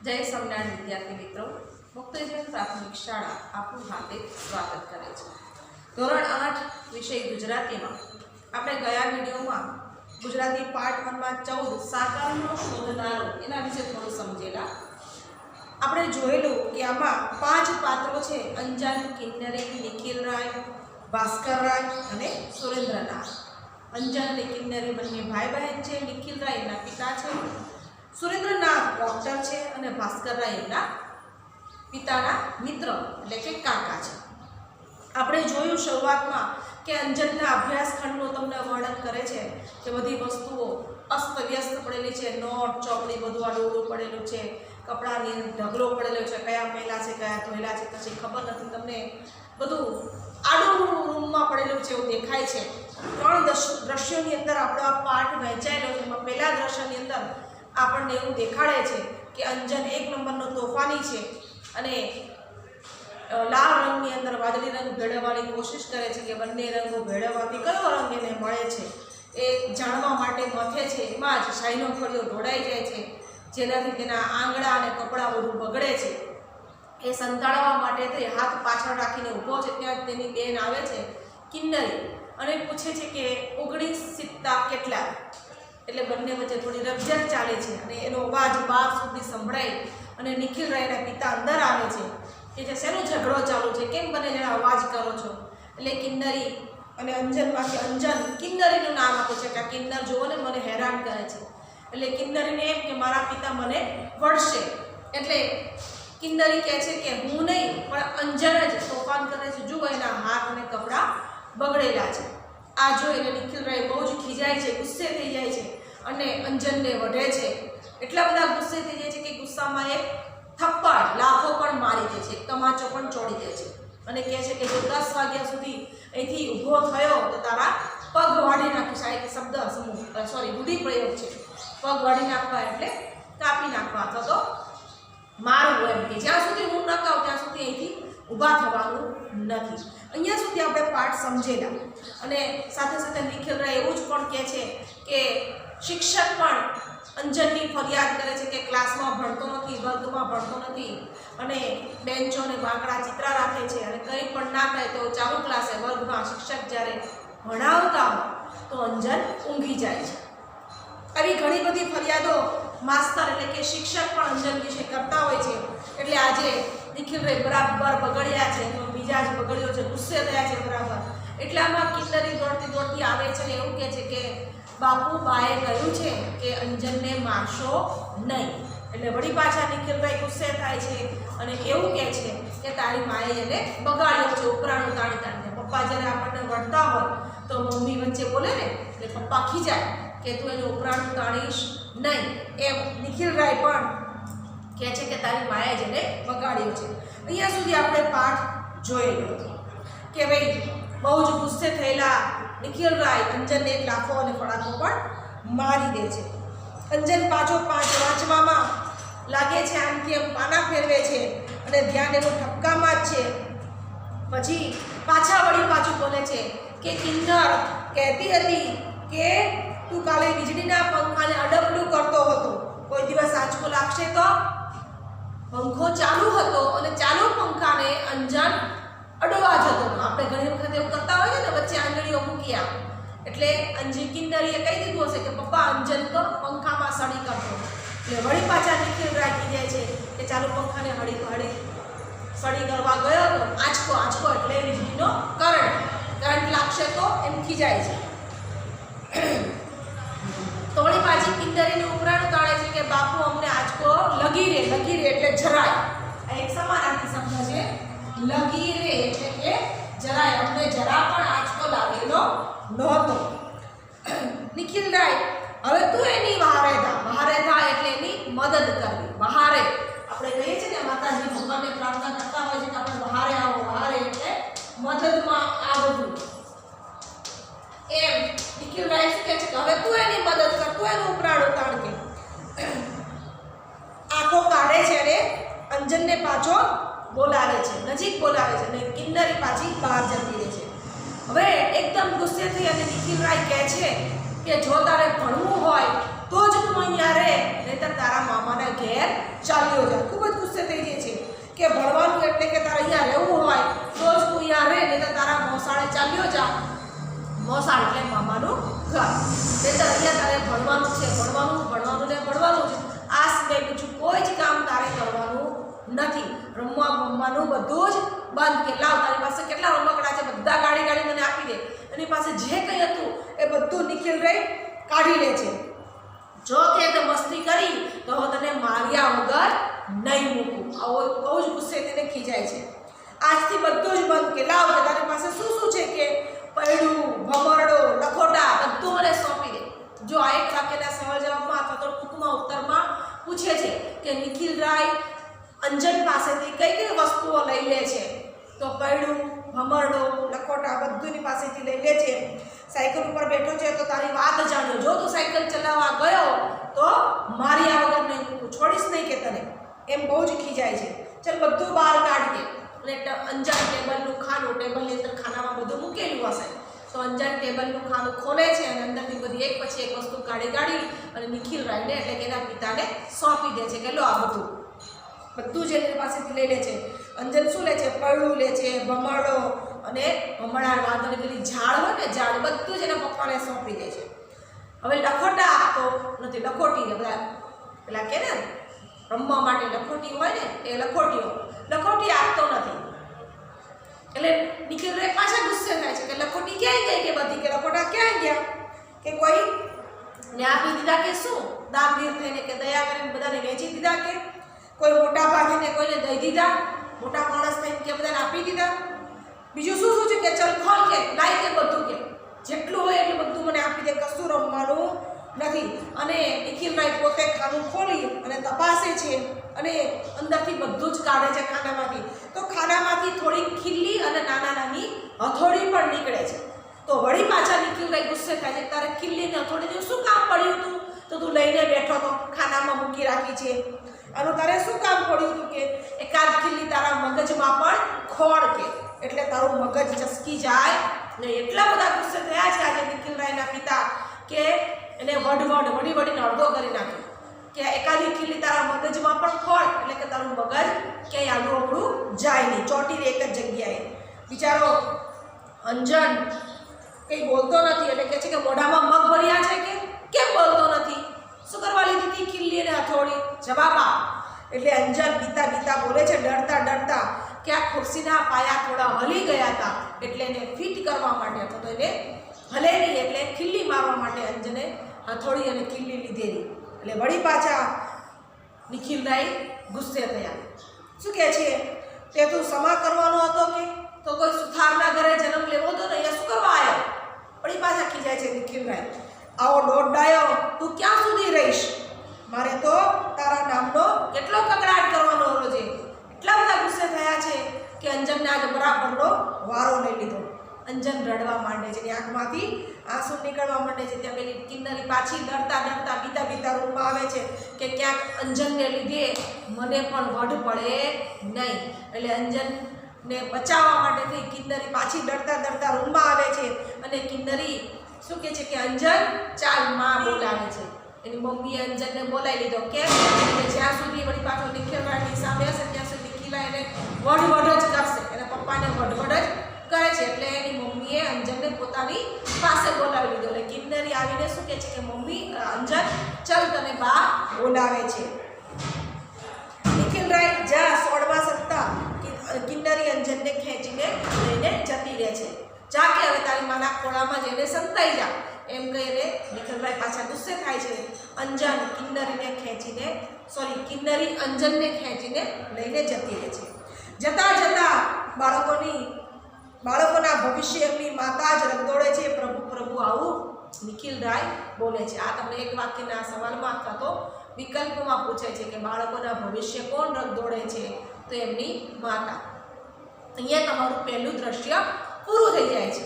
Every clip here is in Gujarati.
જય સ્વામિનારાયણ વિદ્યાર્થી મિત્રો, મુક્તજીવન પ્રાથમિક શાળા આપનું હાર્દિક સ્વાગત કરે છે। ધોરણ 8 વિષય ગુજરાતીમાં આપણે ગયા વિડીયોમાં ગુજરાતી પાઠ 1 માં 14 સાકારનો શોધનારો એના વિશે થોડું સમજેલા। આપણે જોયેલું કે આમાં 5 પાત્રો છે, અંજન, કિન્નરી, નિખિલ રાય, ભાસ્કર રાય અને સુરેન્દ્રનાથ। અંજન અને કિન્નરી બંને ભાઈ બહેન છે। નિખિલ રાય એના પિતા છે, સુરેન્દ્રનાથ ડૉક્ટર છે અને ભાસ્કર રાય એમના પિતાના મિત્ર એટલે કે કાકા છે। આપણે જોયું શરૂઆતમાં કે અંજનના અભ્યાસખંડનું તમને વર્ણન કરે છે કે બધી વસ્તુઓ અસ્તવ્યસ્ત પડેલી છે, નોટ ચોપડી બધું આડું પડેલું છે, કપડાની ઢગલો પડેલો છે, કયા મેલા છે કયા ધોયેલા છે પછી ખબર નથી, તમને બધું આડું રૂમમાં પડેલું છે એવું દેખાય છે। 3 દ્રશ્યોની અંદર આપણો આ પાઠ વહેંચાયેલો છે। એમાં પહેલા દ્રશ્યની અંદર આપણને એવું દેખાડે છે કે અંજન 1 નંબરનો તોફાની છે અને લાલ રંગની અંદર વાદળી રંગ ભેળવવાની કોશિશ કરે છે કે બંને રંગો ભેળવવાથી કયો રંગ એને મળે છે એ જાણવા માટે મથે છે। એમાં જ શાહીનો ફળિયો ઢોળાઈ જાય છે, જેનાથી તેના આંગળા અને કપડાં બધું બગડે છે। એ સંતાડવા માટે તે હાથ પાછળ રાખીને ઊભો છે, ત્યાં તેની બેન આવે છે કિન્નરી અને પૂછે છે કે 19 સિક્કા કેટલા? એટલે બંને વચ્ચે થોડી રકઝક ચાલે છે અને એનો અવાજ બહાર સુધી સંભળાય અને નિખિલ રાયના પિતા અંદર આવે છે કે જે શેનો ઝઘડો ચાલુ છે, કેમ બંને જણા અવાજ કરો છો? એટલે કિન્નરી અને અંજનમાંથી અંજન કિન્નરીનું નામ આપે છે કે આ કિન્નર જુઓ ને મને હેરાન કરે છે। એટલે કિન્નરીને એમ કે મારા પિતા મને વળશે। એટલે કિન્નરી કહે છે કે હું નહીં પણ અંજન જ તોફાન કરે છે, જુઓ એના હાથ અને કપડાં બગડેલા છે। આ જોઈને નિખિલ રાય બહુ જ ખીજાય છે, ગુસ્સે થઈ જાય છે અને અંજનને વઢે છે। એટલા બધા ગુસ્સે થઈ જાય છે કે ગુસ્સામાં એક થપ્પડ લાફો પણ મારી દે છે, એક તમાચો પણ ચોડી દે છે અને કહે છે કે જો 10 વાગ્યા સુધી અહીંથી ઊભો થયો તો તારા પગ વાળી નાખીશ। આ એક શબ્દ સમૂહ રૂઢિપ્રયોગ છે, પગ વાળી નાખવા એટલે કાપી નાખવા અથવા તો મારવું, એમ કે જ્યાં સુધી હું ન કહું ત્યાં સુધી અહીંથી ઊભા થવાનું નથી। અહીંયા સુધી આપણે પાઠ સમજેલા અને સાથે સાથે નિખિલ રાય એવું જ પણ કહે છે કે શિક્ષક પણ અંજનની ફરિયાદ કરે છે કે ક્લાસમાં ભણતો નથી, વર્ગમાં ભણતો નથી અને બેન્ચોને બાંકડા ચિત્રા રાખે છે અને કંઈ પણ ના થાય તો ચાલુ ક્લાસે વર્ગમાં શિક્ષક જ્યારે ભણાવતા હોય તો અંજન ઊંઘી જાય છે। આવી ઘણી બધી ફરિયાદો માસ્તર એટલે કે શિક્ષક પણ અંજન વિશે કરતા હોય છે। એટલે આજે નિખિલ રાય બરાબર બગડ્યા છે, એનો મિજાજ બગડ્યો છે, ગુસ્સે થયા છે બરાબર। એટલામાં કિન્નરી દોડતી આવે છે અને એવું કહે છે કે બાપુ બાએ કહ્યું છે કે અંજનને મારશો નહીં। એટલે વળી પાછા નિખિલ રાય ગુસ્સે થાય છે અને એવું કહે છે કે તારી માએ એને બગાડ્યો છે ઉપરાણું તાણી તાણીને। પપ્પા જ્યારે આપણને વળતા હોય તો મમ્મી વચ્ચે બોલે ને એટલે પપ્પા ખીજાય કે તું એને ઉપરાણું તાણીશ નહીં, એમ નિખિલ રાય પણ કહે છે કે તારી માએ જ એને બગાડ્યો છે। અહીંયા સુધી આપણે પાઠ જોયેલો હતો કે ભાઈ બહુ જ ગુસ્સે થયેલા નિખિલ રાય અંજનને એક લાફો અને ફડાકો પણ મારી દે છે। અંજન પાછો વાંચવામાં લાગે છે, આમથી એમ પાના ફેરવે છે અને ધ્યાન એનું ઠપકામાં જ છે। પછી પાછું બોલે છે કે કિન્નર કહેતી હતી કે તું કાલે વીજળીના પંખાને અડબલું કરતો હતો, કોઈ દિવસ આંચકો લાગશે તો? પંખો ચાલુ હતો અને ચાલુ પંખાને અંજન અડવા જતો। આપણે ઘણી વખત એવું કરતા હોઈએ ને, વચ્ચે આંગળીઓ મૂકી આપ એટલે કિન્નરીએ કહી દીધું હશે કે પપ્પા અંજન તો પંખામાં સળી કરતો। એટલે વળી પાછા નિખિલ રાય જાય છે કે ચાલુ પંખાને હળી સળી કરવા ગયો તો આંચકો એટલે વીજળીનો કરંટ લાગશે તો એમ ખીજાય છે। તો વળી પાછી કિન્નરીને ઉપરાણું તાણે છે કે બાપુ અમને આંચકો લગી રે એટલે જરાય। આ એક સમાનાર્થી શબ્દ છે, લગી રે એટલે કે જરાય, અમને જરા પણ આંચકો લાગેલો નહોતો। નિખિલ રાય હવે તું એની વહારે થા એટલે એની મદદ કરવી। વહારે આપણે કહીએ છીએ ને માતાજી ભગવાનને પ્રાર્થના કરતા હોય છે કે આપણે વહારે આવો, વહારે એટલે મદદમાં આવવું એમ। નિખિલ રાય શું કહે છે કે હવે તું એની મદદ કર, તું એનું ઉપરાણું તાણ કે આંખો કાઢે છે અને અંજનને પાછો બોલાવે છે, નજીક બોલાવે છે અને કિન્નરી પાછી બહાર જતી રહે છે। હવે એકદમ ગુસ્સે થઈ અને નિખિલ રાય કહે છે કે જો તારે ભણવું હોય તો જ તું તું અહીંયા રહે, નહીંતર તારા મામાના ઘેર ચાલ્યો જા. ખૂબ જ ગુસ્સે થઈ જાય છે કે ભણવાનું એટલે કે તારે અહીંયા રહેવું હોય તો જ તું અહીંયા રહે, નહીંતર તારા મોસાળે ચાલ્યો જા. મોસાળ એટલે મામાનું ઘર. નહીંતર અહીંયા તારે ભણવાનું છે, ભણવાનું ને ભણવાનું છે. આ સિવાય બીજું કોઈ જ કામ તારે કરવાનું નથી. રમવા બમવાનું બધું જ બંધ. કે લાવ, તારી પાસે કેટલા રમકડા છે બધા ગાડી મને આપી દે. એની પાસે જે કંઈ હતું એ બધું નિખિલ રે કાઢી લે છે. જો કે તે મસ્તી કરી તો તને માર્યા વગર નહીં મૂકું. આવો બહુ જ ગુસ્સે તેને ખીજાય છે. આજથી બધું જ બંધ. કે લાવ, કે તારી પાસે શું છે કે પૈડું, ભમરડો, લખોટા બધું મને સોંપી દે. જો આ એક વાક્યના સવાલ જવાબમાં અથવા તો ટૂંકમાં ઉત્તરમાં પૂછે છે કે નિખિલ રાય અંજન પાસેથી કઈ કઈ વસ્તુઓ લઈ લે છે, તો પૈડું, ભમરડો, લખોટા બધુંની પાસેથી લઈ લે છે. સાયકલ ઉપર બેઠો છે તો તારી વાત જાણ્યો. જો તું સાયકલ ચલાવવા ગયો તો માર્યા વગર નહીં મૂકું, છોડીશ નહીં કે તને. એમ બહુ જ ખીજાય છે. ચાલ બધું બહાર કાઢીએ. એટલે અંજન ટેબલનું ખાનું, ટેબલની અંદર ખાનામાં બધું મૂકેલું હશે તો અંજન ટેબલનું ખાનું ખોલે છે અને અંદરથી બધી એક પછી એક વસ્તુ કાઢી અને નિખિલ રાયને એટલે કે એના પિતાને સોંપી દે છે કે લો આ બધું જ એની પાસેથી લઈ લે છે. અંજન શું લે છે? પૈડું લે છે, ભમરડો અને હમણાં વાંધોની પેલી ઝાડ હોય ને, ઝાડ બધું જ એના પપ્પાને સોંપી દે છે. હવે લખોટા આપતો નથી. લખોટી બધા પેલા કે ને રમવા માટે લખોટી હોય ને એ લખોટી આપતો નથી. એટલે નિખિલ રે પાછા ગુસ્સે થાય છે કે લખોટી ક્યાંય ગઈ, કે બધી કે લખોટા ક્યાંય ગયા, કે કોઈ ને આપી દીધા કે શું દાનવીર થઈને કે દયા કરીને બધાને વેચી દીધા, કે કોઈ મોટા ભાગીને કોઈને દઈ દીધા, મોટા માણસ થઈને કે બધાને આપી દીધા. બીજું શું છે કે ચલ ખોલ કે લાઈ કે બધું કે જેટલું હોય એટલું બધું મને આપી દે, કશું રમવાનું નથી. અને નિખિલભાઈ પોતે ખાનું ખોલી અને તપાસે છે અને અંદરથી બધું જ કાઢે છે ખાનામાંથી. તો ખાનામાંથી થોડી ખીલ્લી અને નાની હથોડી પણ નીકળે છે. તો વળી પાછા નિખિલભાઈ ગુસ્સે થાય છે, તારે ખીલ્લી ને હથોડીનું શું કામ પડ્યું હતું? તો તું લઈને બેઠો તો ખાનામાં મૂકી રાખી છે. આનું તારે શું કામ પડ્યું હતું? કે એકાદ ખીલ્લી તારા મગજમાં પણ ખોળ કે એટલે તારું મગજ ચસકી જાય ને. એટલા બધા ગુસ્સે થયા છે આજે નિખિલભાઈના પિતા કે એને વડીને અડધો કરી નાખ્યો કે એકાદી ખીલ્લી તારા મગજમાં પણ ખોળ એટલે કે તારું મગજ ક્યાંય આડું અવળું જાય નહીં, ચોટી રહે એક જ જગ્યાએ. બિચારો અંજન કંઈ બોલતો નથી એટલે કે છે કે મોઢામાં મગ ભર્યા છે કે કેમ બોલતો નથી? શું કરવા લીધી હતી ખીલ્લી અને હથોડી? જવાબ આપ. એટલે અંજન બીતા બોલે છે ડરતા કે આ ખુરશીના પાયા થોડા હલી ગયા હતા એટલે એને ફિટ કરવા માટે અથવા તો એને હલે નહીં એટલે ખીલ્લી મારવા માટે અંજને હથોડી અને ખીલ્લી લીધેલી. એટલે વળી પાછા નિખિલભાઈ ગુસ્સે થયા. શું કહે છે? તે તું સમા કરવાનો હતો કે તો કોઈ સુથારના ઘરે જન્મ લેવો હતો ને, અહીંયા શું કરવા આવ્યો? વળી પાછા ખીજાય છે નિખિલભાઈ. આવો દોઢ ડાયો તું ક્યાં સુધી રહીશ? મારે તો તારા નામનો કેટલો કકડાટ કરવાનો રોજે. એટલા બધા ગુસ્સે થયા છે કે અંજનને આજે બરાબરનો વારો લઈ લીધો. અંજન રડવા માંડે છે, એની આંખમાંથી આંસુ નીકળવા માંડે છે. ત્યાં પેલી કિન્નરી પાછી ડરતા બીતા રૂમમાં આવે છે કે ક્યાંક અંજનને લીધે મને પણ વઢ પડે નહીં. એટલે અંજનને બચાવવા માટે કિન્નરી પાછી ડરતા રૂમમાં આવે છે અને કિન્નરી શું કહે છે કે અંજન ચાલ માં બોલાવે છે. એની મમ્મીએ અંજનને બોલાવી લીધો. કેમ? જ્યાં સુધી વળી પાછો નિખિલભાઈની સામે હશે ત્યાં સુધી નિખિલા એને વઢ જ કરશે, એના પપ્પાને વઢ જ કરે છે. એટલે એની મમ્મીએ અંજનને પોતાની પાસે બોલાવી લીધો. એટલે કિન્નરી આવીને શું કહે છે કે મમ્મી અંજન ચલ તને બા બોલાવે છે. નિખિલભાઈ જા સોડવા સત્તા કિન્નરી અંજનને ખેંચીને લઈને જતી રહે છે. જા કે હવે તારી માના ખોળામાં જઈને સંતાઈ જા એમ કહીને નિખિલભાઈ પાછા ગુસ્સે થાય છે. કિન્નરી અંજનને ખેંચીને લઈને જતી રહે છે. જતા બાળકોના ભવિષ્ય એમની માતા જ રગદોળે છે. પ્રભુ આવું નિખિલભાઈ બોલે છે. આ તમને એક વાક્યના સવાલમાં અથવા તો વિકલ્પમાં પૂછે છે કે બાળકોના ભવિષ્ય કોણ રગદોળે છે? તો એમની માતા. અહીંયા તમારું પહેલું દ્રશ્ય પૂરું થઈ જાય છે.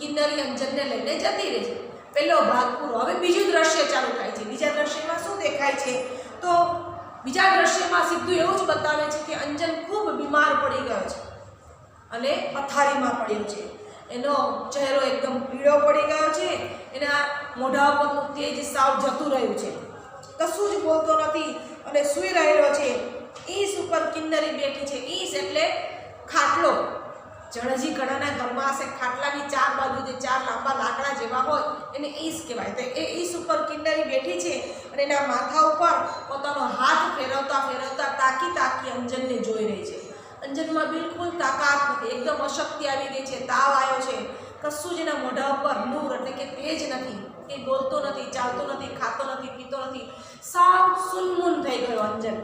કિન્નરી અંજનને લઈને જતી રહે છે. પહેલો ભાગ પૂરો. હવે બીજું દ્રશ્ય ચાલુ થાય છે. બીજા દ્રશ્યમાં શું દેખાય છે? તો બીજા દ્રશ્યમાં સીધું એવું જ બતાવે છે કે અંજન ખૂબ બીમાર પડી ગયો છે અને પથારીમાં પડ્યો છે. એનો ચહેરો એકદમ પીળો પડી ગયો છે. એના મોઢા ઉપરનું તેજ સાવ જતું રહ્યું છે, કશું જ બોલતો નથી અને સૂઈ રહેલો છે. ઈસ ઉપર કિન્નરી બેઠી છે. ઈસ એટલે ખાટલો. જણજી ઘણાના ઘરમાં હશે, ખાટલાની ચાર બાજુ જે ચાર લાંબા લાકડા જેવા હોય એને ઈસ કહેવાય. તો એ ઈસ ઉપર કિન્નરી બેઠી છે અને એના માથા ઉપર પોતાનો હાથ ફેરવતા ફેરવતા તાકી તાકી અંજનને જોઈ રહી છે. અંજનમાં બિલકુલ તાકાત નથી, એકદમ અશક્તિ આવી ગઈ છે, તાવ આવ્યો છે, કશું જ એના મોઢા ઉપર નૂર એટલે કે તેજ નથી, એ બોલતો નથી, ચાલતો નથી, ખાતો નથી, પીતો નથી, સાવ સુનમૂન થઈ ગયો અંજન.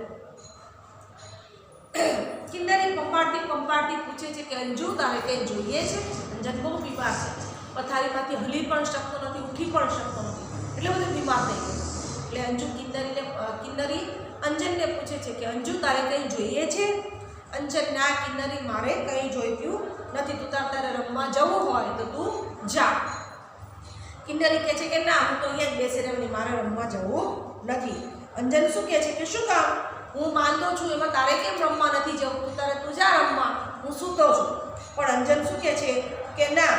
કિન્નરી પંપાળતી પંપાળતી પૂછે છે કે અંજુ તારે કંઈ જોઈએ છે? અંજન બહુ બીમાર છે, પથારીમાંથી હલી પણ શકતો નથી, ઉઠી પણ શકતો નથી, એટલે બધું બીમાર થઈ ગયો. એટલે અંજુ કિન્નરી અંજનને પૂછે છે કે અંજુ તારે કંઈ જોઈએ છે? અંજન ના કિન્નરી મારે કંઈ જોઈતું નથી, તું તારે રમવા જવું હોય તો તું જા. કિન્નરી કહે છે કે ના, હું તો અહીંયા જ બેસી રહેવાની, મારે રમવા જવું નથી. અંજન શું કહે છે કે શું કામ? હું માનતો છું, એમાં તારે કેમ રમવા નથી જવું? તું જા રમવા, હું સૂતો છું. પણ અંજન શું કહે છે કે ના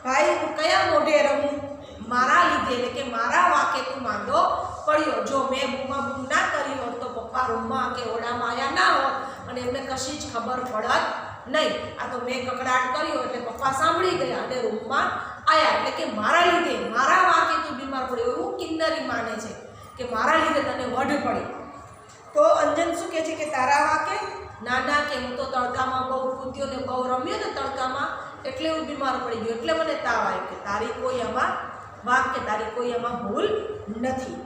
ભાઈ, હું કયા મોઢે રમું? મારા લીધે એટલે કે મારા વાકે તું માંદો પડ્યો. જો મેં બૂમાબૂમ ના કરી હોત તો પપ્પા રૂમમાં કે ઓરડામાં આવ્યા ના હોત અને એમને કશી જ ખબર પડત નહીં. આ તો મેં કકડાટ કર્યો એટલે પપ્પા સાંભળી ગયા અને રૂમમાં આવ્યા, એટલે કે મારા લીધે, મારા વાકે તું બીમાર પડ્યો એવું કિન્નરી માને છે કે મારા લીધે તને વઢ પડી. તો અંજન શું કહે છે કે તારા વાકે? ના, કે હું તો તડકામાં બહુ કૂદ્યો ને બહુ રમ્યો ને તડકામાં, એટલે હું બીમાર પડી ગયો, એટલે મને તાવ આવ્યો. કે તારી કોઈ આમાં વાક કે તારી કોઈ આમાં ભૂલ નથી.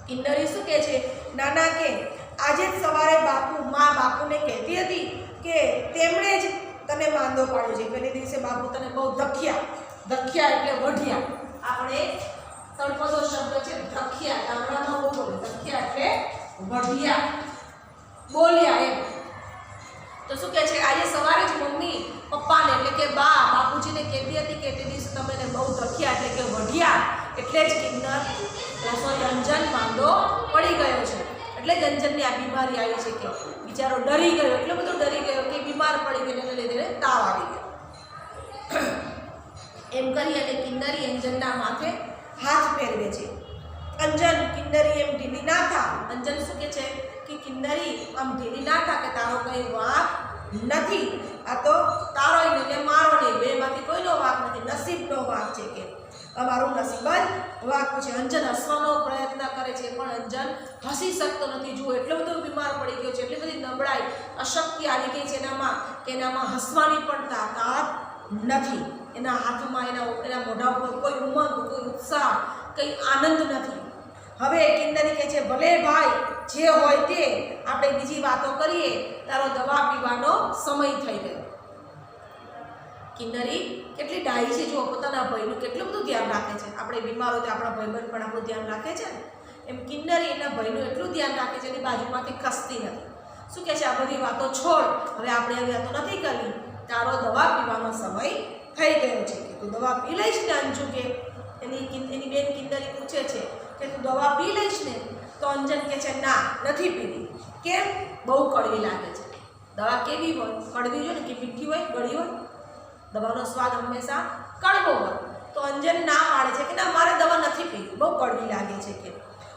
કિન્નરી શું કહે છે? ના, કે આજે જ સવારે બાપુને કહેતી હતી કે તેમણે જ તને માંદો પાડ્યો છે. પહેલે દિવસે બાપુ તને બહુ ધખ્યા એટલે વઢ્યા. આપણે તળપદો શબ્દ છે ધખ્યા, ગામડામાં બહુ બોલે, ધખ્યા એટલે વઢ્યા, બોલ્યા એમ. તો શું કહે છે? આજે સવારે જ મમ્મી પપ્પાને એટલે કે બાપુજીને કહેતી હતી કે તે દિવસે તમે એને બહુ ધખ્યા એટલે કે વઢ્યા, એટલે જ અંજન માંદો પડી ગયો છે. એટલે જ અંજનને આ બીમારી આવી છે કે બિચારો ડરી ગયો, એટલો બધો ડરી ગયો કે બીમાર પડી ગયો, એને લીધે તાવ આવી ગયો. એમ કરી અને કિન્નરી અંજનના માથે હાથ ફેરવે છે. અંજન, કિન્નરી એમ ઢીલી ના થા. અંજન શું કહે છે કે કિન્નરી આમ ઢીલી ના થા, કે તારો કંઈ વાંક નથી, આ તો તારો નહીં ને મારો નહીં, બેમાંથી કોઈનો વાંક નથી, નસીબનો વાંક છે કે અમારું નસીબ જ વાંક છે. અંજન હસવાનો પ્રયત્ન કરે છે પણ અંજન હસી શકતો નથી. જુઓ, એટલો બધો બીમાર પડી ગયો છે, એટલી બધી નબળાઈ, અશક્તિ આવી ગઈ છે એનામાં કે એનામાં હસવાની પણ તાકાત નથી. એના હાથમાં, એના મોઢા ઉપર કોઈ ઉમંગ, કોઈ ઉત્સાહ, કંઈ આનંદ નથી. હવે કિન્નરી કહે છે ભલે ભાઈ, જે હોય તે, આપણે બીજી વાતો કરીએ, તારો દવા પીવાનો સમય થઈ ગયો. કિન્નરી કેટલી ડાહી છે, જુઓ, પોતાના ભાઈનું કેટલું બધું ધ્યાન રાખે છે. આપણે બીમાર હોય તો આપણા ભાઈબંધ પણ આપણું ધ્યાન રાખે છે ને, એમ કિન્નરી એના ભાઈનું એટલું ધ્યાન રાખે છે, એની બાજુમાંથી ખસતી નથી. શું કહે છે? આ બધી વાતો છોડ, હવે આપણે આવી વાતો નથી કરવી, તારો દવા પીવાનો સમય થઈ ગયો છે. કે તું દવા પી લઈશ ને અંજુ? કે એની બેન કિન્નરી પૂછે છે કે તું દવા પી લઈશ ને? તો અંજન કહે છે ના, નથી પીવી. કેમ? બહુ કડવી લાગે છે. દવા કેવી હોય? કડવી હોય ને કે મીઠી હોય, ગળી હોય? દવાનો સ્વાદ હંમેશા કડવો હોય. તો અંજન ના પાડે છે કે ના, મારે દવા નથી પીવી, બહુ કડવી લાગે છે. કે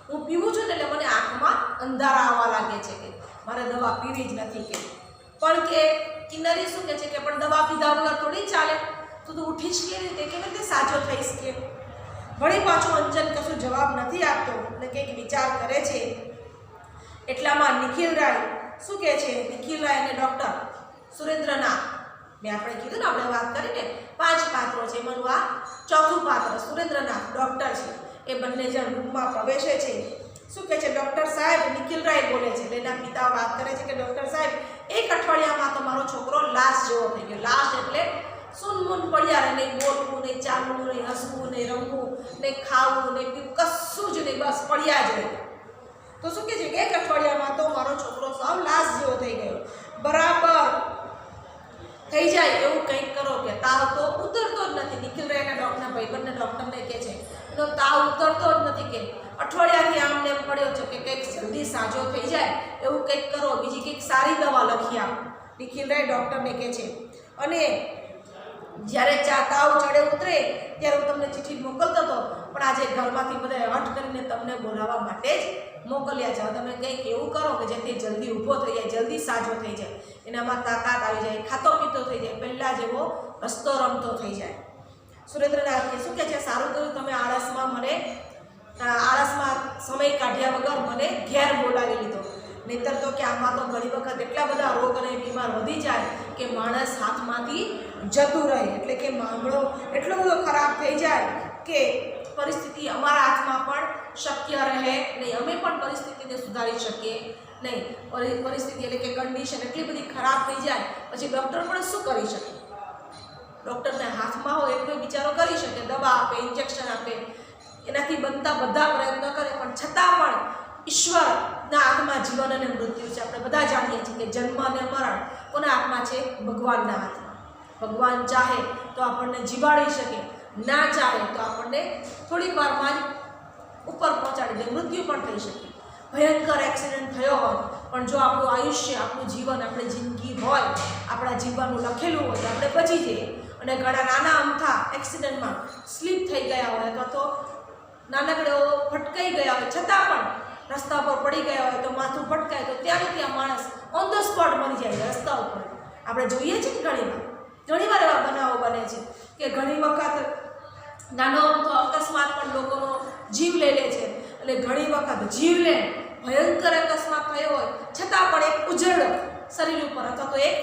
હું પીવું છું ને એટલે મને આંખમાં અંધારા આવવા લાગે છે, કે મારે દવા પીવી જ નથી. કે પણ કે કિન્નરી શું કહે છે કે પણ દવા પીધા વગર થોડી ચાલે, તું ઉઠીશ કેવી રીતે સાજો થઈશ? કે વળી પાછો અંજન કશું જવાબ નથી આપતો અને કંઈક વિચાર કરે છે. એટલામાં નિખિલરાય શું કહે છે? નિખિલરાય અને ડૉક્ટર સુરેન્દ્રનાથ, મેં આપણે કીધું ને, આપણે વાત કરીને 5 પાત્રો છે, એમાંનું આ ચોથું પાત્ર સુરેન્દ્રનાથ ડૉક્ટર છે. એ બંને જણ રૂમમાં પ્રવેશે છે. શું કહે છે? ડૉક્ટર સાહેબ, નિખિલરાય બોલે છે. એના પિતા વાત કરે છે કે ડૉક્ટર સાહેબ, 1 અઠવાડિયામાં તો મારો છોકરો લાશ જેવો થઈ ગયો. લાશ એટલે સુનમૂન પડ્યા રહે, નહીં બોલવું, નહીં ચાલવું, નહીં હસવું, નહીં રમવું, નહીં ખાવું, નહીં પીવું, કશું જ નહીં, બસ પડ્યા જ રહે. તો શું કહે છે કે 1 અઠવાડિયામાં તો મારો છોકરો સાવ લાશ જેવો થઈ ગયો. બરાબર થઈ જાય એવું કંઈક કરો, કે તાવ તો ઉતરતો જ નથી. નિખિલરાયના ડૉક્ટરના ભાઈબંધને ડૉક્ટરને કહે છે એનો તાવ ઉતરતો જ નથી, કે અઠવાડિયાથી આમને એમ પડ્યો છે, કે કંઈક જલ્દી સાજો થઈ જાય એવું કંઈક કરો, બીજી કંઈક સારી દવા લખી આપો. નિખિલરાય ડૉક્ટરને કહે છે. અને જ્યારે તાવ ચડે ઉતરે ત્યારે હું તમને ચિઠ્ઠી મોકલતો હતો, પણ આજે ઘરમાંથી બધા હઠ કરીને તમને બોલાવવા માટે જ મોકલ્યા છે. તમે કંઈક એવું કરો કે જેથી જલ્દી ઊભો થઈ જાય, જલ્દી સાજો થઈ જાય, એનામાં તાકાત આવી જાય, ખાતો પીતો થઈ જાય, પહેલાં જેવો રસ્તો રમતો થઈ જાય. સુરેન્દ્રનાથ કે શું કહે છે, સારું કર્યું તમે આળસમાં સમય કાઢ્યા વગર મને ઘેર બોલાવી લીધો, નહીંતર તો કે આમાં તો ઘણી વખત એટલા બધા રોગ અને બીમાર વધી જાય કે માણસ હાથમાંથી જતું રહે, એટલે કે મામલો એટલો બધો ખરાબ થઈ જાય કે પરિસ્થિતિ અમારા હાથમાં પણ શક્ય રહે નહીં, અમે પણ પરિસ્થિતિને સુધારી શકીએ નહીં. પરિસ્થિતિ એટલે કે કન્ડિશન એટલી બધી ખરાબ થઈ જાય પછી ડૉક્ટર પણ શું કરી શકે? ડૉક્ટરને હાથમાં હોય એટલો વિચારો કરી શકે, દવા આપે, ઇન્જેક્શન આપે, એનાથી બનતા બધા પ્રયત્નો કરે, પણ છતાં પણ ઈશ્વરના હાથમાં જીવન અને મૃત્યુ છે. આપણે બધા જાણીએ છીએ કે જન્મ અને મરણ કોના હાથમાં છે? ભગવાનના હાથમાં. ભગવાન ચાહે તો આપણને જીવાડી શકે, ના ચાહે તો આપણને થોડીક વારમાં જ ઉપર પહોંચાડી દે, મૃત્યુ પણ થઈ શકે. ભયંકર એક્સિડન્ટ થયો હોય પણ જો આપણું આયુષ્ય, આપણું જીવન, આપણી જિંદગી હોય, આપણા જીવનનું લખેલું હોય તો આપણે બચી જઈએ. અને ઘણા નાના અમથા એક્સિડન્ટમાં સ્લીપ થઈ ગયા હોય અથવા તો નાનકડો ફટકાઈ ગયા હોય, છતાં પણ રસ્તા પર પડી ગયા હોય તો માથું ફટકાય તો ત્યાં માણસ ઓન ધ સ્પોટ મરી જાય રસ્તા ઉપર. આપણે જોઈએ છીએ કે ઘણીવાર એવા બનાવો બને છે કે ઘણી વખત નાનો અમથો અકસ્માત પણ લોકોનો જીવ લઈ લે છે. એટલે ઘણી વખત જીવલેણ ભયંકર અકસ્માત થયો હોય છતાં પણ એક ઉજળો શરીર ઉપર અથવા તો એક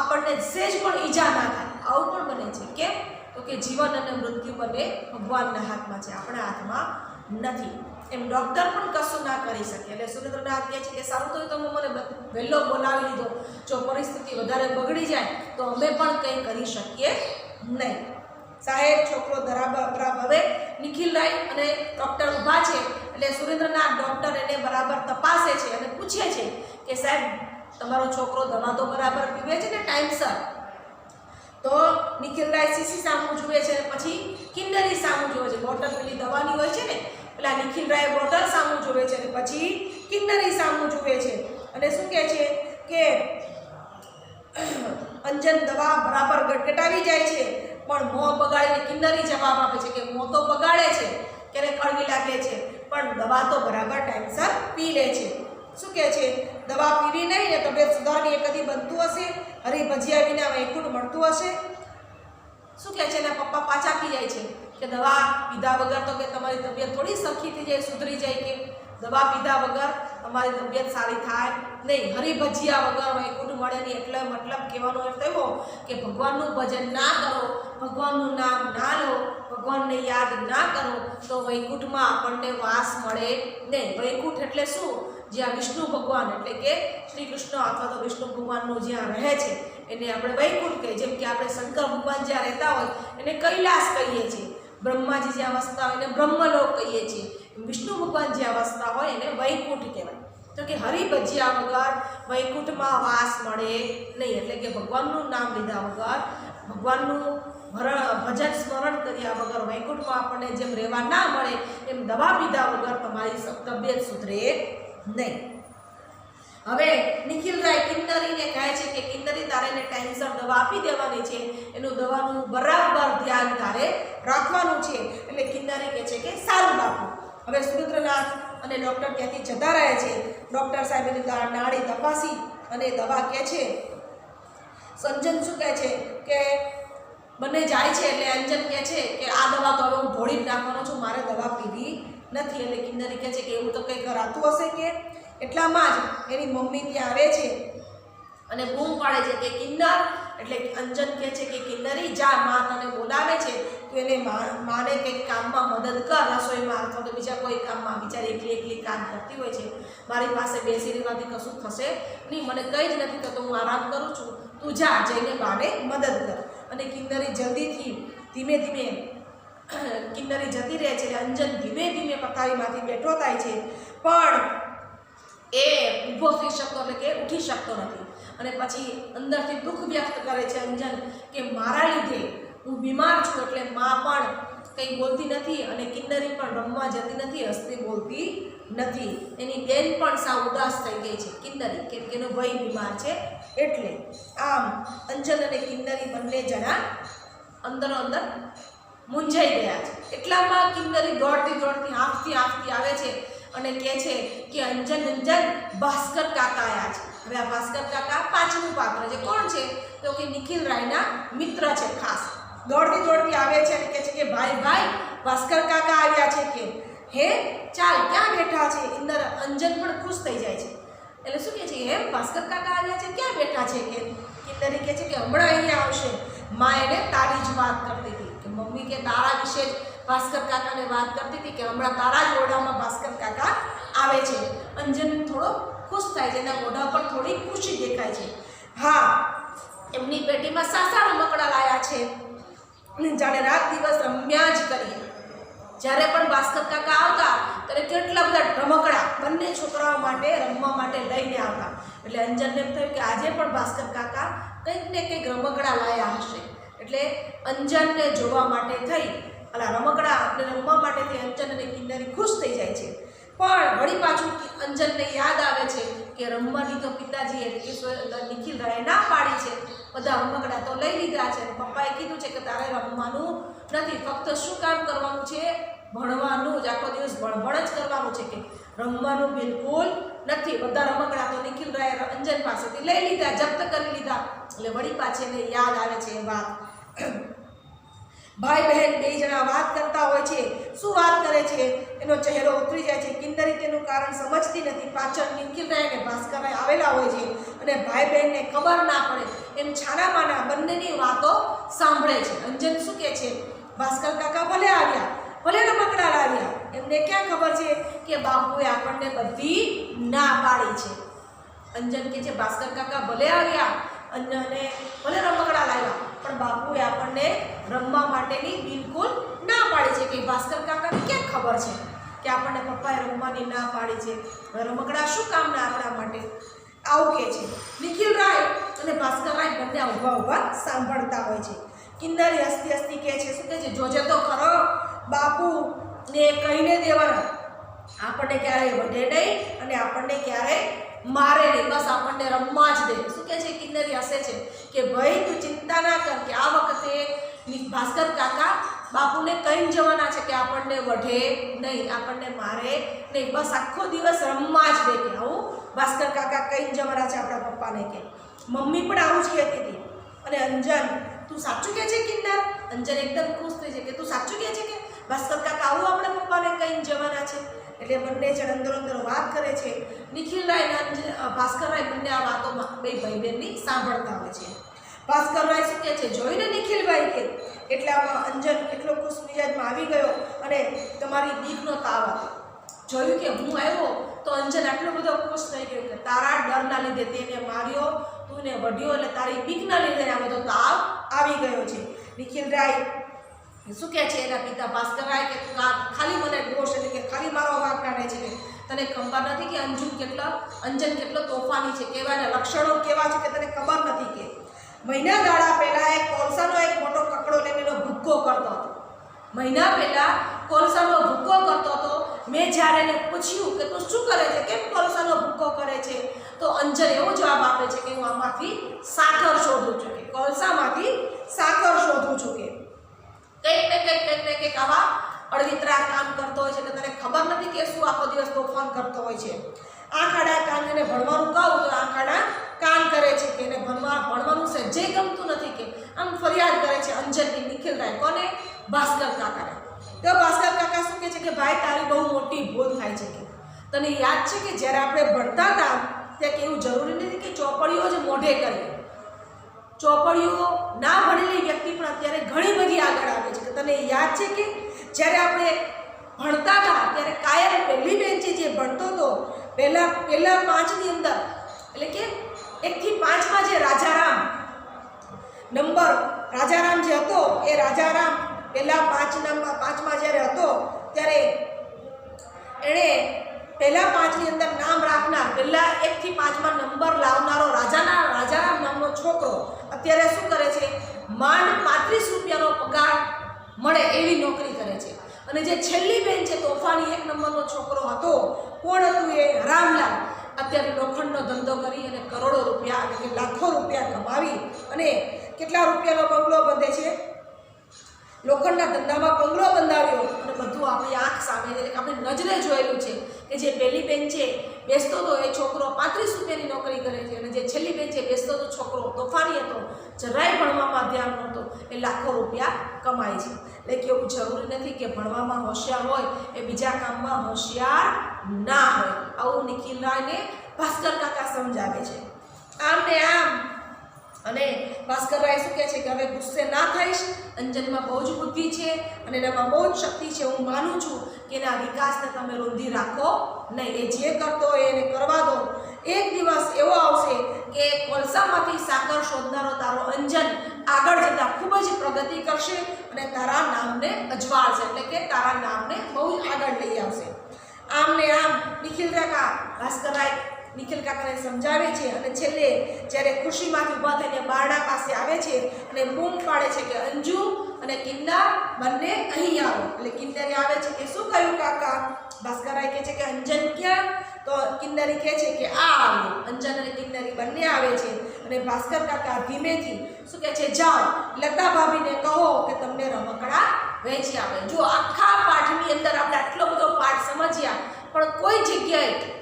આપણને સહેજ પણ ઈજા ના થાય, આવું પણ બને છે. કેમ? તો કે જીવન અને મૃત્યુ બંને ભગવાનના હાથમાં છે, આપણા હાથમાં નથી. એમ ડૉક્ટર પણ કશું ના કરી શકે. એટલે સુરેન્દ્રનાથ કહે છે કે સારું તો તમે મને વહેલો બોલાવી લીધો, જો પરિસ્થિતિ વધારે બગડી જાય તો અમે પણ કંઈ કરી શકીએ નહીં. સાહેબ છોકરો બરાબર હવે નિખિલરાય અને ડૉક્ટર ઊભા છે એટલે સુરેન્દ્રનાથ ડૉક્ટર એને બરાબર તપાસે છે અને પૂછે છે કે સાહેબ તમારો છોકરો દવા તો બરાબર પીવે છે ને ટાઈમસર? તો નિખિલરાય સીસી સામું જુએ છે અને પછી કિન્નરી સામું જુએ છે. બોટલ પેલી દવાની હોય છે ને, પેલા નિખિલરાય બોટલ સામું જુએ છે અને પછી કિન્નરી સામું જુએ છે અને શું કહે છે કે અંજન દવા બરાબર ગટગટાવી જાય છે, પણ મોં બગાડીને કિન્નરી જવાબ આપે છે કે મોં તો બગાડે છે, ક્યારેક કડવી લાગે છે, પણ દવા તો બરાબર ટાઈમસર પી લે છે. શું કહે છે? દવા પીવી નહીં ને તબિયત સુધારવી એ કદી બનતું હશે? હરી ભજીયા વિના વૈકુંઠ મળતું હશે? શું કહે છે? એના પપ્પા પાછા થઈ જાય છે કે દવા પીધા વગર તો કે તમારી તબિયત થોડી સરખી થઈ જાય, સુધરી જાય, કે દવા પીધા વગર તમારી તબિયત સારી થાય નહીં. હરી ભજીયા વગર વૈકુંઠ મળે નહીં. એટલે મતલબ કહેવાનો અર્થ એવો કે ભગવાનનું ભજન ના કરો, ભગવાનનું નામ ના લો, ભગવાનને યાદ ના કરો તો વૈકુંઠમાં આપણને વાસ મળે નહીં. વૈકુંઠ એટલે શું? જ્યાં વિષ્ણુ ભગવાન એટલે કે શ્રી કૃષ્ણ અથવા તો વિષ્ણુ ભગવાનનું જ્યાં રહે છે એને આપણે વૈકુંઠ કહીએ. જેમ કે આપણે શંકર ભગવાન જ્યાં રહેતા હોય એને કૈલાસ કહીએ છીએ, બ્રહ્માજી જ્યાં વસતા હોય એને બ્રહ્મલોક કહીએ છીએ, વિષ્ણુ ભગવાન જ્યાં વસતા હોય એને વૈકુંઠ કહેવાય. તો કે હરી ભજ્યા વગર વૈકુંઠમાં વાસ મળે નહીં. એટલે કે ભગવાનનું નામ લીધા વગર, ભગવાનનું ભજન સ્મરણ કર્યા વગર વૈકુંઠમાં આપણને જેમ રહેવા ના મળે એમ દવા પીધા વગર તમારી તબિયત સુધરે નહીં. હવે નિખિલરાય કિન્નરીને કહે છે કે કિન્નરી તારે ટાઈમસર દવા આપી દેવાની છે, એનું દવાનું બરાબર ધ્યાન તારે રાખવાનું છે. એટલે કિન્નરી કહે છે કે સારું બાપુ. હવે સુરેન્દ્રનાથ અને ડૉક્ટર ત્યાંથી જતા રહે છે. ડૉક્ટર સાહેબની નાડી તપાસી અને દવા કહે છે. સંજન શું કહે છે કે બંને જાય છે એટલે અંજન કહે છે કે આ દવા તો હવે હું ઢોળી જ નાખવાનો છું, મારે દવા પીવી નથી. એટલે કિન્નરી કહે છે કે એવું તો કંઈ કરાતું હશે કે? એટલામાં જ એની મમ્મી ત્યાં આવે છે અને બૂમ પાડે છે કે કિન્નર. એટલે અંજન કહે છે કે કિન્નરી જા, મા તને બોલાવે છે, તું એને માને કંઈક કામમાં મદદ કર, રસોઈમાં અથવા તો બીજા કોઈ કામમાં. બિચારી એકલી કામ કરતી હોય છે, મારી પાસે બેસી રહેવાથી કશું થશે નહીં, મને કંઈ જ નથી થતું, હું આરામ કરું છું, તું જા જઈને માને મદદ કર. અને કિન્નરી જલ્દીથી ધીમે ધીમે કિન્નરી જતી રહે છે. અંજન ધીમે ધીમે પથારીમાંથી બેઠો થાય છે, પણ એ ઊભો થઈ શકતો એટલે કે ઉઠી શકતો નથી. અને પછી અંદરથી દુઃખ વ્યક્ત કરે છે અંજન કે મારા લીધે હું બીમાર છું એટલે મા પણ કંઈ બોલતી નથી અને કિન્નરી પણ રમવા જતી નથી, હસતી બોલતી નથી. એની બેન પણ સાવ ઉદાસ થઈ ગઈ છે. કિન્નરી, કેમ કે એનો ભાઈ બીમાર છે એટલે. આમ અંજન અને કિન્નરી બંને જણા અંદરો અંદર મૂંઝાઈ ગયા છે. એટલામાં કિન્નરી દોડતી દોડતી હાંફતી હાંફતી આવે છે અને કહે છે કે અંજન અંજન ભાસ્કર કાકા આવ્યા છે. હવે આ ભાસ્કર કાકા પાછળનું પાત્ર છે. કોણ છે? તો કે નિખિલ રાયના મિત્ર છે ખાસ. દોડતી દોડતી આવે છે અને કહે છે કે ભાઈ ભાઈ ભાસ્કર કાકા આવ્યા છે કે હે ચાલ ક્યાં બેઠા છે. અંજન પણ ખુશ થઈ જાય છે. એટલે શું કહે છે? હે ભાસ્કર કાકા આવ્યા છે, ક્યાં બેઠા છે કે કિન્નરી કહે છે કે હમણાં અહીંયા આવશે. મા એને તારી જ વાત કરતી હતી કે મમ્મી કે તારા વિશે જ ભાસ્કર કાકાને વાત કરતી હતી કે હમણાં તારા જ ઓરડામાં ભાસ્કર કાકા આવે છે. અંજન થોડો ખુશ થાય છે, એના મોઢા પર થોડી ખુશી દેખાય છે. હા, એમની પેટીમાં સાસા રમકડા લાયા છે, જાણે રાત દિવસ રમ્યા જ કરીએ. જ્યારે પણ ભાસ્કર કાકા આવતા ત્યારે કેટલા બધા રમકડા બંને છોકરાઓ માટે રમવા માટે લઈને આવતા. એટલે અંજનને એમ થયું કે આજે પણ ભાસ્કર કાકા કંઈક ને કંઈક રમકડા લાયા હશે. એટલે અંજનને જોવા માટે થઈ રમકડા રમવા માટેથી અંજન અને કિન્નરી ખુશ થઈ જાય છે. પણ વળી પાછું અંજનને યાદ આવે છે કે રમવાની તો પિતાજી એટલે કે નિખિલ રાયે ના પાડી છે. બધા રમકડા તો લઈ લીધા છે. પપ્પાએ કીધું છે કે તારે રમવાનું નથી, ફક્ત શું કામ કરવાનું છે? ભણવાનું જ. આખો દિવસ ભણભણ જ કરવાનું છે કે રમવાનું બિલકુલ નથી. બધા રમકડા તો નિખિલ રાયે અંજન પાસેથી લઈ લીધા, જપ્ત કરી લીધા. એટલે વળી પાછી એને યાદ આવે છે એ વાત. ભાઈ બહેન બે જણા વાત કરતા હોય છે. શું વાત કરે છે? એનો ચહેરો ઉતરી જાય છે. કિન્નરી તેનું કારણ સમજતી નથી. પાછળ નિખિલ રાય અને ભાસ્કર રાય આવેલા હોય છે અને ભાઈ બહેનને ખબર ના પડે એમ છાનામાના બંનેની વાતો સાંભળે છે. અંજન શું કહે છે? ભાસ્કર કાકા ભલે આવ્યા, ભલે રમકડા લાવ્યા, એમને ક્યાં ખબર છે કે બાપુએ આપણને બધી ના પાડી છે. અંજન કહે છે ભાસ્કર કાકા ભલે આવ્યા અને ભલે રમકડા લાવ્યા, પણ બાપુએ આપણને રમવા માટેની બિલકુલ ના પાડી છે. કે ભાસ્કર કાકાને ક્યાં ખબર છે કે આપણને પપ્પાએ રમવાની ના પાડી છે? રમકડા શું કામના આપણા માટે? આવું કહે છે. નિખિલ રાય અને ભાસ્કર રાય બંને ઊભા ઊભા સાંભળતા હોય છે. કિન્નરી હસતી હસતી કહે છે, શું કહે છે? જોજે તો ખરો બાપુને કહીને દેવાના, આપણને ક્યારેય વઢે નહીં અને આપણને ક્યારેય મારે નહીં, બસ આપણને રમવા જ દે. શું કહે છે? કિન્નરી હસે છે કે ભાઈ તું ચિંતા ના કર કે આ વખતે ભાસ્કર કાકા બાપુને કહીને જવાના છે કે આપણને વઢે નહીં, આપણને મારે નહીં, બસ આખો દિવસ રમવા જ દે. કે આવું ભાસ્કર કાકા કહીને જવાના છે આપણા પપ્પાને કે મમ્મી પણ આવું જ કહેતી હતી. અને અંજન તું સાચું કહે છે કિન્નર? અંજન એકદમ ખુશ થઈ છે કે તું સાચું કહે છે કે ભાસ્કર કાકા આવું આપણા પપ્પાને કહીને જવાના છે? એટલે બંને જણ અંદર અંદર વાત કરે છે. નિખિલ રાય અને ભાસ્કર રાય બંને આ વાતોમાં બે ભાઈ બહેનની સાંભળતા હોય છે. ભાસ્કર રાય શું કહે છે? જોઈને નિખિલભાઈ કે એટલામાં અંજન એટલો ખુશ મિજાજમાં આવી ગયો અને તમારી બીકનો તાવ હતો. જોયું કે હું આવ્યો તો અંજન આટલો બધો ખુશ થઈ ગયો કે તારા ડરના લીધે તેને માર્યો, તું ને વઢ્યો, એટલે તારી બીકના લીધે આ બધો તાવ આવી ગયો છે. નિખિલ રાય શું કહે છે એના પિતા ભાસ્કર રાય કે ખાલી મને દોષ એટલે કે ખાલી મારો વાંક કાઢે છે કે તને ખબર નથી કે અંજન કેટલો તોફાની છે, કેવા એના લક્ષણો કેવા છે કે તને ખબર નથી કે મહિના દાડા પહેલાં એક કોલસાનો એક મોટો કકડો લઈને એનો ભૂક્કો કરતો હતો. મહિના પહેલાં કોલસાનો ભૂક્કો કરતો હતો. મેં જ્યારે એને પૂછ્યું કે તું શું કરે છે, કેમ કોલસાનો ભૂક્કો કરે છે, તો અંજન એવો જવાબ આપે છે કે હું આમાંથી સાકર શોધું છું, કે કોલસામાંથી સાકર શોધું છું, કે કંઈક ને કંઈક આવા અળવિતરા કામ કરતો હોય છે કે તને ખબર નથી કે શું આખો દિવસ તોફાન કરતો હોય છે. આંખ આડા કાન એને ભણવાનું કહું તો આંખ આડા કાન કરે છે કે એને ભણવાનું સહેજે ગમતું નથી, કે આમ ફરિયાદ કરે છે અંજનની નિખિલ રાય કોને? ભાસ્કર કાકાને. તો ભાસ્કર કાકા શું કહે છે કે ભાઈ તારી બહુ મોટી ભૂલ થાય છે. કે તને યાદ છે કે જ્યારે આપણે ભણતા હતા ત્યાં કે એવું જરૂરી નથી કે ચોપડીઓ જ મોઢે કરીએ. ચોપડીઓ ના ભણેલી વ્યક્તિ પણ અત્યારે ઘણી બધી આગળ આવે છે. કે તને યાદ છે કે જ્યારે આપણે ભણતા હતા ત્યારે કાયમ પહેલી બેન્ચે જે ભણતો હતો પહેલા 5ની અંદર એટલે કે 1 થી 5માં જે રાજારામ નંબર રાજારામ જે હતો એ રાજારામ પહેલા 5માં જ્યારે હતો ત્યારે એણે પહેલા 5ની અંદર નામ રાખનાર પહેલા 1 થી 5માં નંબર લાવનારો રાજારામ નામનો છોકરો અત્યારે શું કરે છે? માંડ 35 રૂપિયાનો પગાર મળે એવી નોકરી કરે છે. અને જે છેલ્લી બેન છે તોફાની 1 નંબરનો છોકરો હતો, કોણ હતું એ? રામલાલ. અત્યારે લોખંડનો ધંધો કરી અને કરોડો રૂપિયા એટલે કે લાખો રૂપિયા કમાવી અને કેટલા રૂપિયાનો બંગલો બંધે છે, લોખંડના ધંધામાં બંગલો બંધાવ્યો અને બધું આપણી આંખ સામે એટલે કે આપણે નજરે જોયેલું છે કે જે પહેલી બેન છે બેસતો હતો એ છોકરો 35 રૂપિયાની નોકરી કરે છે અને જે છેલ્લી બેન છે બેસતો હતો છોકરો તોફાની હતો, જરાય ભણવામાં ધ્યાન નહોતું, એ લાખો રૂપિયા કમાય છે. એટલે કે એવું જરૂરી નથી કે ભણવામાં હોશિયાર હોય એ બીજા કામમાં હોશિયાર ના હોય. આવું નિખિલ રાયને ભાસ્કર કાકા સમજાવે છે. આમ ને આમ અને ભાસ્કર રાય શું કહે છે કે હવે ગુસ્સે ના થઈશ, અંજનમાં બહુ જ બુદ્ધિ છે અને એનામાં બહુ જ શક્તિ છે, હું માનું છું કે એના વિકાસને તમે રૂંધી રાખો નહીં, એ જે કરતો હોય એને કરવા દો. એક દિવસ એવો આવશે કે કોલસામાંથી સાકર શોધનારો તારો અંજન આગળ જતા ખૂબ જ પ્રગતિ કરશે અને તારા નામને અજવાળશે, એટલે કે તારા નામને બહુ જ આગળ લઈ આવશે. આમ ને આમ નિખિલ કાકા ભાસ્કર રાય નિખિલ કાકાને સમજાવે છે અને છેલ્લે જ્યારે ખુશીમાંથી ઊભા થઈને બારણા પાસે આવે છે અને બૂમ પાડે છે કે અંજુ અને કિન્નર બંને અહીં આવો. એટલે કિન્નરે આવે છે કે શું કહ્યું કાકા? ભાસ્કર રાય કહે છે કે અંજન ક્યાં? તો કિન્નરી કહે છે કે આ આવ્યું. અંજન અને કિન્નરી બંને આવે છે અને ભાસ્કર કાકા ધીમેથી શું કહે છે, જાઓ લતા ભાભીને કહો કે તમને રમકડા વહેંચી આપે. જો આખા પાઠની અંદર આપણે આટલો બધો પાઠ સમજ્યા પણ કોઈ જગ્યાએ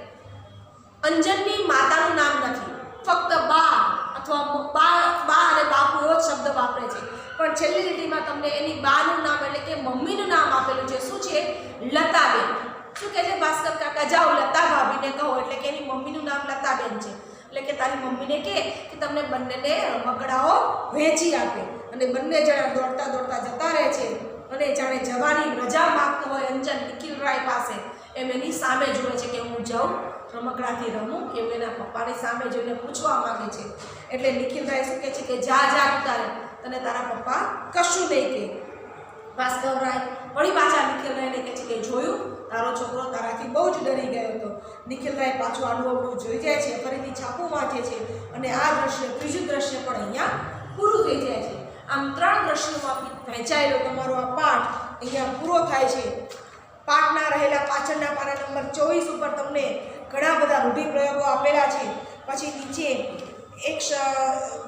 અંજનની માતાનું નામ નથી, ફક્ત બા અથવા બા અને બાપુ એવો જ શબ્દ વાપરે છે, પણ છેલ્લી લીટીમાં તમને એની બાનું નામ એટલે કે મમ્મીનું નામ આપેલું છે. શું છે? લતાબેન. શું કહે છે ભાસ્કર કાકા? જાઓ લતા ભાભીને કહો, એટલે કે એની મમ્મીનું નામ લતાબેન છે, એટલે કે તારી મમ્મીને કહે કે તમને બંનેને રમકડાઓ વહેંચી આપે. અને બંને જણા દોડતા દોડતા જતા રહે છે અને જાણે જવાની રજા માગતો હોય અંજન નિખિલ રાય પાસે એમ એની સામે જુએ છે કે હું જાઉં રમકડાથી રમું, એવું એના પપ્પાની સામે જોઈને પૂછવા માંગે છે. એટલે નિખિલ રાય શું કહે છે કે જા જા ઉતારે, તને તારા પપ્પા કશું નહીં કહે. ભાસ્કર રાય વળી પાછા નિખિલ રાયને કહે છે કે જોયું તારો છોકરો તારાથી બહુ જ ડરી ગયો હતો. નિખિલ રાય પાછું આડું અવળું જોઈ જાય છે, ફરીથી છાપું વાંચે છે અને આ દ્રશ્ય ત્રીજું દ્રશ્ય પણ અહીંયા પૂરું થઈ જાય છે. આમ 3 દ્રશ્યોમાં વહેંચાયેલો તમારો આ પાઠ અહીંયા પૂરો થાય છે. પાઠના રહેલા પાછળના પાના નંબર 24 ઉપર તમને ઘણા બધા રૂઢિપ્રયોગો આપેલા છે. પછી નીચે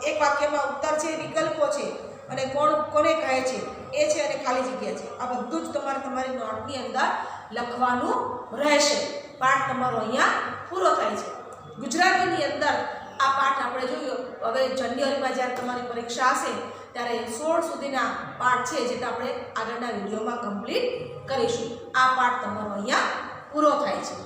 એક વાક્યમાં ઉત્તર છે, વિકલ્પો છે અને કોણ કોને કહે છે એ છે અને ખાલી જગ્યા છે. આ બધું જ તમારે તમારી નોટની અંદર લખવાનું રહેશે. પાઠ તમારો અહીંયા પૂરો થાય છે. ગુજરાતીની અંદર આ પાઠ આપણે જોયો. હવે જાન્યુઆરીમાં જ્યારે તમારી પરીક્ષા હશે ત્યારે 16 સુધીના પાઠ છે જે આપણે આગળના વિડીયોમાં કમ્પ્લીટ કરીશું. આ પાઠ તમારો અહીંયા પૂરો થાય છે.